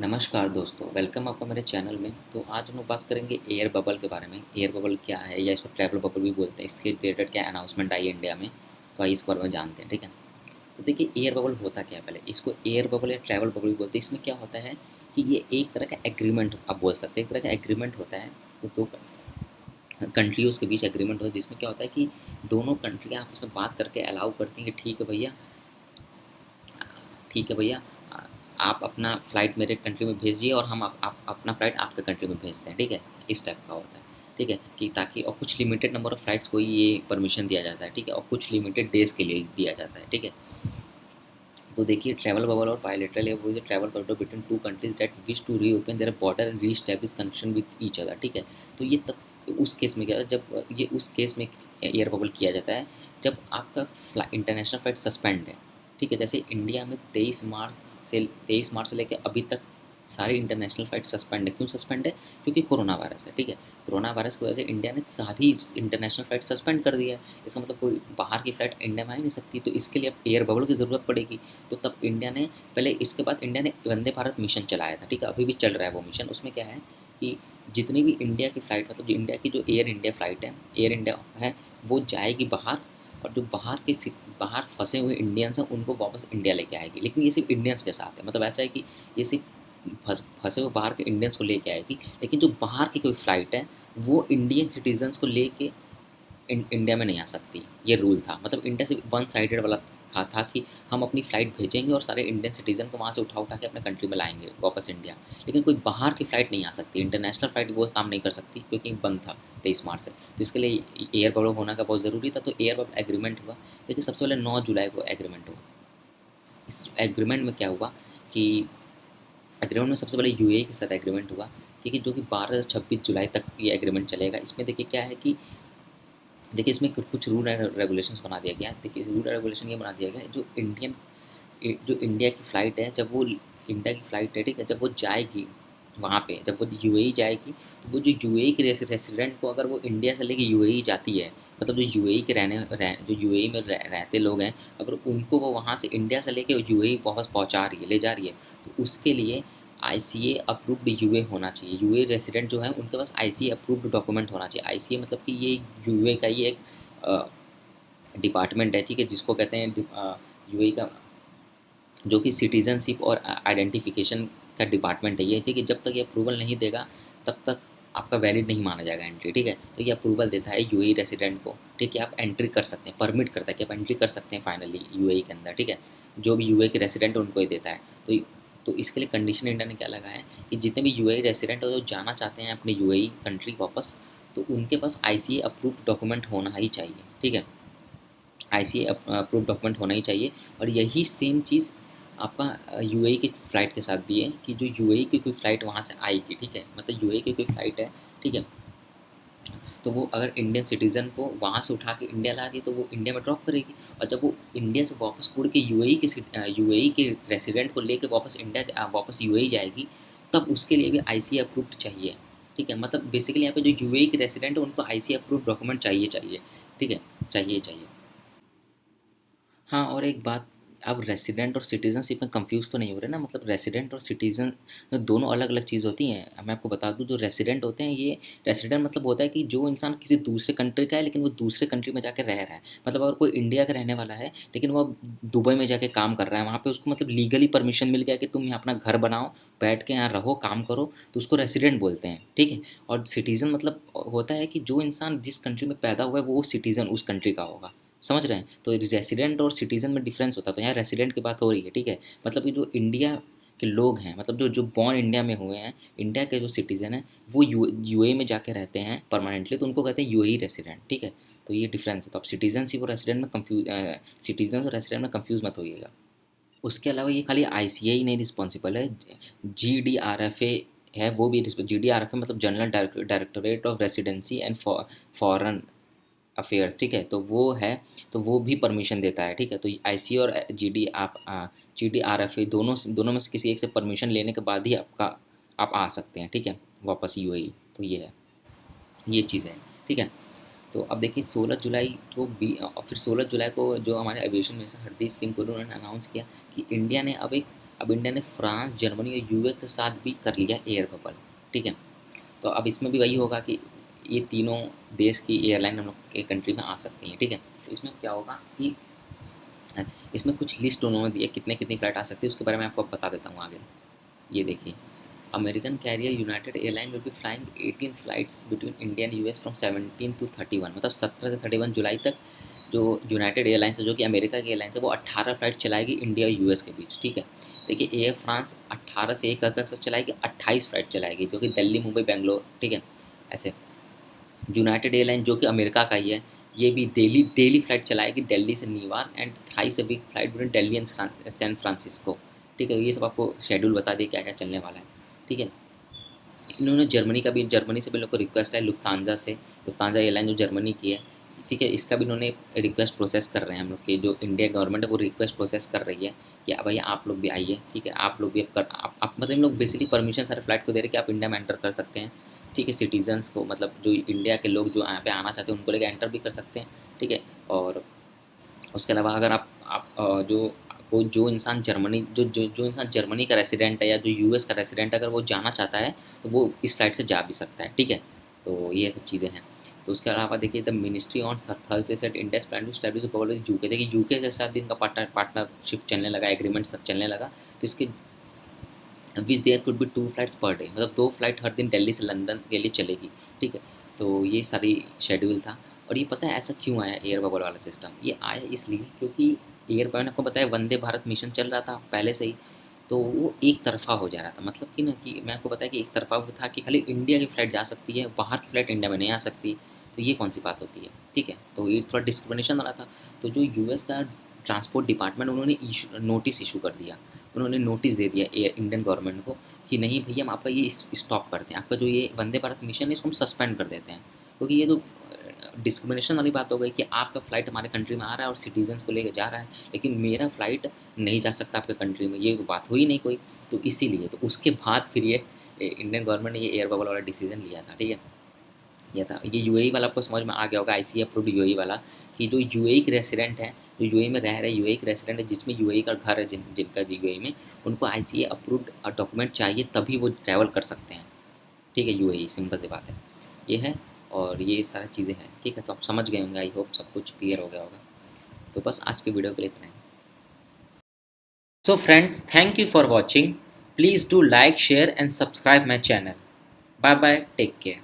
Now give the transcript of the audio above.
नमस्कार दोस्तों, वेलकम आपका मेरे चैनल में। तो आज हम लोग बात करेंगे एयर बबल के बारे में। एयर बबल क्या है, या इसको ट्रैवल बबल भी बोलते हैं। इसके रिलेटेड क्या अनाउंसमेंट आई है इंडिया में, तो आइए इसके बारे में जानते हैं। ठीक है, तो देखिए एयर बबल होता क्या है। पहले इसको एयर बबल या ट्रैवल बबल भी बोलते हैं। इसमें क्या होता है कि ये एक तरह का एग्रीमेंट आप बोल सकते हैं। एक तरह का एग्रीमेंट होता है, तो दो कंट्रीज़ के बीच एग्रीमेंट होता है, जिसमें क्या होता है कि दोनों कंट्रियाँ आपस में बात करके अलाउ करती हैं कि ठीक है भैया, आप अपना फ़्लाइट मेरे कंट्री में भेजिए और हम आप अपना फ़्लाइट आपके कंट्री में भेजते हैं। ठीक है, इस टाइप का होता है। ठीक है, कि ताकि और कुछ लिमिटेड नंबर ऑफ़ फ़्लाइट्स को ही ये परमिशन दिया जाता है। ठीक है, और कुछ लिमिटेड डेज़ के लिए दिया जाता है। ठीक है, तो देखिए ट्रैवल बबल और बायलैटरल है वो जो travel corridor between two countries that wish to reopen their border and reestablish connection with each other. ठीक है, तो ये तब उस केस में क्या है, जब ये उस केस में एयर बबल किया जाता है जब आपका इंटरनेशनल फ्लाइट सस्पेंड है। ठीक है, जैसे इंडिया में 23 मार्च से लेकर अभी तक सारे इंटरनेशनल फ्लाइट सस्पेंड है। क्यों सस्पेंड है? क्योंकि कोरोना वायरस है। ठीक है, कोरोना वायरस की वजह से इंडिया ने सारी इंटरनेशनल फ्लाइट सस्पेंड कर दिया है। इसका मतलब कोई बाहर की फ़्लाइट इंडिया में आ ही नहीं सकती, तो इसके लिए अब एयर बबल की ज़रूरत पड़ेगी। तो तब इंडिया ने पहले इसके बाद इंडिया ने वंदे भारत मिशन चलाया था। ठीक है, अभी भी चल रहा है वो मिशन। उसमें क्या है कि जितनी भी इंडिया की फ़्लाइट, मतलब इंडिया की जो एयर इंडिया फ़्लाइट है, एयर इंडिया है, वो जाएगी बाहर। और जो बाहर फंसे हुए इंडियंस हैं उनको वापस इंडिया लेके आएगी। लेकिन ये सिर्फ इंडियंस के साथ है, मतलब ऐसा है कि ये सिर्फ फंसे हुए बाहर के इंडियंस को लेके आएगी। लेकिन जो बाहर की कोई फ़्लाइट है वो इंडियन सिटीजन्स को लेके इंडिया में नहीं आ सकती। ये रूल था, मतलब इंडिया से वन साइडेड वाला था कि हम अपनी फ़्लाइट भेजेंगे और सारे इंडियन सिटीज़न को वहाँ से उठा उठा के अपने कंट्री में लाएंगे वापस इंडिया। लेकिन कोई बाहर की फ़्लाइट नहीं आ सकती, इंटरनेशनल फ़्लाइट वो काम नहीं कर सकती क्योंकि बंद था 23 मार्च से। तो इसके लिए एयर बबल होना का बहुत ज़रूरी था। तो एयर बबल एग्रीमेंट हुआ। देखिए सबसे पहले 9 जुलाई को एग्रीमेंट हुआ। इस एग्रीमेंट में क्या हुआ कि एग्रीमेंट में सबसे पहले यूएई के साथ एग्रीमेंट हुआ। ठीक है, जो कि 12 से 26 जुलाई तक ये एग्रीमेंट चलेगा। इसमें देखिए क्या है कि देखिए इसमें कुछ रूल एंड रेगुलेशंस बना दिया गया है। देखिए रूल एंड रेगुलेशन ये बना दिया गया है, जो इंडिया की फ़्लाइट है, जब वो इंडिया की फ़्लाइट है, ठीक है, जब वो जाएगी वहाँ पे, जब वो यूएई जाएगी, तो वो जो यूएई के रेसिडेंट को अगर वो इंडिया से लेके यूएई जाती है, मतलब जो यूएई के जो यूएई में रहते लोग हैं, अगर उनको वो वहाँ से इंडिया से लेके यूएई वापस पहुँचा रही है, ले जा रही है, तो उसके लिए आईसीए अप्रूव्ड यूए होना चाहिए। यूए रेसिडेंट जो है उनके पास आईसीए अप्रूव्ड डॉक्यूमेंट होना चाहिए। आईसीए मतलब कि ये यूए का ही एक डिपार्टमेंट है। ठीक है, जिसको कहते हैं यूएई का, जो कि सिटीज़नशिप और आइडेंटिफिकेशन का डिपार्टमेंट है ये। ठीक है, जब तक ये अप्रूवल नहीं देगा तब तक आपका वैलिड नहीं माना जाएगा एंट्री। ठीक है, तो ये अप्रूवल देता है यूएई रेसिडेंट को। ठीक है, आप एंट्री कर सकते हैं, परमिट करता है कि आप एंट्री कर सकते हैं फाइनली यूएई के अंदर। ठीक है, जो भी यूएई के रेसिडेंट उनको ही देता है। तो इसके लिए कंडीशन इंडिया ने क्या लगाया है कि जितने भी यूएई रेसिडेंट और जो जाना चाहते हैं अपने यूएई कंट्री वापस, तो उनके पास आईसीए अप्रूव्ड डॉक्यूमेंट होना ही चाहिए। ठीक है, आईसीए अप्रूव्ड डॉक्यूमेंट होना ही चाहिए। और यही सेम चीज़ आपका यूएई की फ़्लाइट के साथ भी है कि जो यूएई की कोई फ़्लाइट वहाँ से आएगी, ठीक है, मतलब यूएई की कोई फ़्लाइट है, ठीक है, तो वो अगर इंडियन सिटीज़न को वहाँ से उठा के इंडिया ला रही है तो वो इंडिया में ड्रॉप करेगी। और जब वो इंडिया से वापस उड़ के यूएई के रेसिडेंट को लेके वापस वापस यूएई जाएगी, तब उसके लिए भी आईसीए अप्रूव्ड चाहिए। ठीक है, मतलब बेसिकली यहाँ पे जो यूएई के रेसिडेंट है उनको आईसीए अप्रूव्ड डॉक्यूमेंट चाहिए। ठीक है, चाहिए। हाँ, और एक बात, आप रेसिडेंट और सिटीज़नशिप में कंफ्यूज तो नहीं हो रहे ना? मतलब रेसिडेंट और सिटीज़न दोनों अलग-अलग चीज़ होती हैं। मैं आपको बता दूँ, जो रेसिडेंट होते हैं, ये रेसिडेंट मतलब होता है कि जो इंसान किसी दूसरे कंट्री का है लेकिन वो दूसरे कंट्री में जाके रह रहा है। मतलब अगर कोई इंडिया का रहने वाला है लेकिन वो अब दुबई में जाके काम कर रहा है, वहाँ पे उसको मतलब लीगली परमिशन मिल गया कि तुम यहाँ अपना घर बनाओ, बैठ के यहाँ रहो, काम करो, तो उसको रेसिडेंट बोलते हैं। ठीक है? और सिटीज़न मतलब होता है कि जो इंसान जिस कंट्री में पैदा हुआ है वो सिटीज़न उस कंट्री का होगा। समझ रहे हैं? तो रेसिडेंट और सिटीज़न में डिफरेंस होता है। तो यहाँ रेसिडेंट की बात हो रही है। ठीक है, मतलब कि जो इंडिया के लोग हैं, मतलब जो जो बॉर्न इंडिया में हुए हैं, इंडिया के जो सिटीज़न हैं, वो यूएई में जाके रहते हैं परमानेंटली, तो उनको कहते हैं यूएई रेसिडेंट। ठीक है, तो ये डिफरेंस है। तो आप सिटीजनशिप और रेसिडेंट में सिटीजन और रेसिडेंट में कंफ्यूज मत होइएगा। उसके अलावा ये खाली आईसीए ही नहीं रिस्पॉन्सिबल है, जीडीआरएफए है, वो भी जीडीआरएफए मतलब general directorate of residency and foreign affairs. ठीक है, तो वो है, तो वो भी परमिशन देता है। ठीक है, तो आईसी और जीडीआरएफए दोनों में से किसी एक से परमिशन लेने के बाद ही आप आ सकते हैं। ठीक है, वापस यूएई। तो ये है, ये चीज़ है। ठीक है, तो अब देखिए 16 जुलाई को भी, और फिर 16 जुलाई को जो हमारे एविएशन मिनिस्टर हरदीप सिंह पुरी ने अनाउंस किया कि इंडिया ने अब इंडिया ने फ्रांस, जर्मनी और यूएस के साथ भी कर लिया एयर बबल, ठीक है। तो अब इसमें भी वही होगा कि ये तीनों देश की एयरलाइन हम लोग के कंट्री में आ सकती हैं, ठीक है। तो इसमें क्या होगा कि इसमें कुछ लिस्ट उन्होंने दी है कितने कितनी फ्लाइट आ सकती है, उसके बारे में आपको बता देता हूँ आगे। ये देखिए, American carrier United Airline will be flying 18 flights between India and US from 17 to 31, मतलब 17 से 31 जुलाई तक जो यूनाइटेड एयरलाइंस है, जो कि अमेरिका की एयरलाइंस है, वो 18 फ्लाइट चलाएगी इंडिया और यूएस के बीच, ठीक है। देखिए, एयर फ्रांस 18 से 1 अगस्त तक चलाएगी, 28 फ्लाइट चलाएगी, जो कि दिल्ली, मुंबई, बेंगलोर, ठीक है। ऐसे यूनाइटेड एयरलाइन जो कि अमेरिका का ही है, ये भी डेली डेली फ्लाइट चलाएगी दिल्ली से New York and 28 week flight between Delhi and San Francisco, ठीक है। ये सब आपको शेड्यूल बता दिए क्या क्या चलने वाला है, ठीक है। इन्होंने जर्मनी से भी लोग को रिक्वेस्ट है, लुफ्तांजा एयरलाइन जो जर्मनी की है, ठीक है, इसका भी इन्होंने रिक्वेस्ट प्रोसेस कर रहे हैं। हम लोग की जो इंडिया गवर्नमेंट है वो रिक्वेस्ट प्रोसेस कर रही है कि भाई आप लोग भी आइए, ठीक है, आप लोग भी अब कर आप मतलब इन लोग बेसिकली परमिशन सारे फ्लाइट को दे रहे हैं कि आप इंडिया में एंटर कर सकते हैं, ठीक है। सिटीजन्स को, मतलब जो इंडिया के लोग जो यहाँ पे आना चाहते हैं उनको लेकर एंटर भी कर सकते हैं, ठीक है। और उसके अलावा अगर जो कोई जो इंसान जर्मनी जो इंसान जर्मनी का रेसिडेंट है या जो यूएस का रेसिडेंट है, अगर वो जाना चाहता है तो वो इस फ्लाइट से जा भी सकता है, ठीक है। तो ये सब चीज़ें हैं। तो उसके अलावा देखिए, the ministry on Thursday said India plan to establish UK, देखिए यूके के साथ भी इनका पार्टनरशिप चलने लगा, एग्रीमेंट सब चलने लगा। तो इसके which there could be 2 flights per day, मतलब 2 फ्लाइट हर दिन दिल्ली से लंदन के लिए चलेगी, ठीक है। तो ये सारी शेड्यूल था। और ये पता है ऐसा क्यों आया एयर बबल वाला सिस्टम? ये आया इसलिए क्योंकि एयर मैंने आपको बताया वंदे भारत मिशन चल रहा था पहले से ही, तो वो एक तरफा हो जा रहा था, मतलब कि ना कि मैं आपको बताया कि एक तरफा वो था कि खाली इंडिया की फ़्लाइट जा सकती है, बाहर की फ़्लाइट इंडिया में नहीं आ सकती। तो ये कौन सी बात होती है, ठीक है। तो ये थोड़ा डिस्क्रिमिनेशन हो रहा था। तो जो यूएस का ट्रांसपोर्ट डिपार्टमेंट, उन्होंने नोटिस इशू कर दिया, उन्होंने नोटिस दे दिया इंडियन गवर्नमेंट को कि नहीं भैया, हम आपका ये स्टॉप करते हैं, आपका जो ये वंदे भारत मिशन है इसको हम सस्पेंड कर देते हैं। क्योंकि ये तो डिस्क्रिमिनेशन वाली बात हो गई कि आपका फ़्लाइट हमारे कंट्री में आ रहा है और सिटीजन्स को लेकर जा रहा है, लेकिन मेरा फ़्लाइट नहीं जा सकता आपके कंट्री में, ये बात हुई नहीं कोई। तो इसीलिए तो उसके बाद फिर ये इंडियन गवर्नमेंट ने ये एयर बबल वाला डिसीजन लिया था, ठीक है। ये था, ये यूएई वाला आपको समझ में आ गया होगा, आईसी अप्रूव्ड यूएई वाला, कि जो यूएई के रेसिडेंट हैं, जो यूएई में रह रहे यूएई के रेसिडेंट है, जिसमें यूएई का घर है, जिनका यूएई में, उनको आईसीए अप्रूव्ड डॉक्यूमेंट चाहिए तभी वो ट्रैवल कर सकते हैं, ठीक है। यूएई, सिंपल सी बात है, ये है। और ये सारी चीज़ें हैं, ठीक है। तो आप समझ गए होंगे, आई होप सब कुछ क्लियर हो गया होगा। तो बस आज के वीडियो के लिए इतना ही। So friends, thank you for watching. Please do like, share and subscribe my channel. Bye bye, take care.